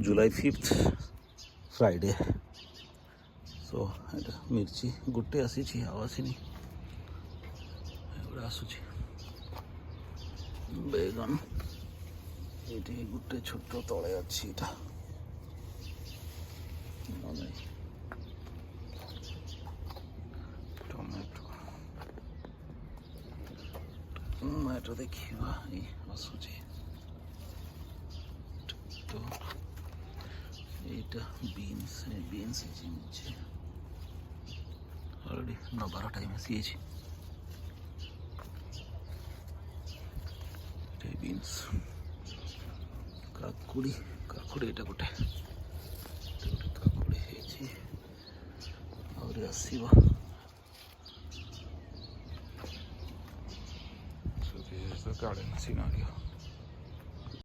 जुलाई 5th Friday. सो मिर्ची गोटे आसी आउ आसनी एगुड़ा आसूची बैगन ये गोटे छोट तले अच्छी टमेटो टमेटो देखा आसूची तो यहाँ बीन्स बीन्स अलरेडी 9-12 टाइम आसी बीन्स काकुड़ी काकुड़ी ये गोटे काकुड़ी आसवा गार्डन सिनारियो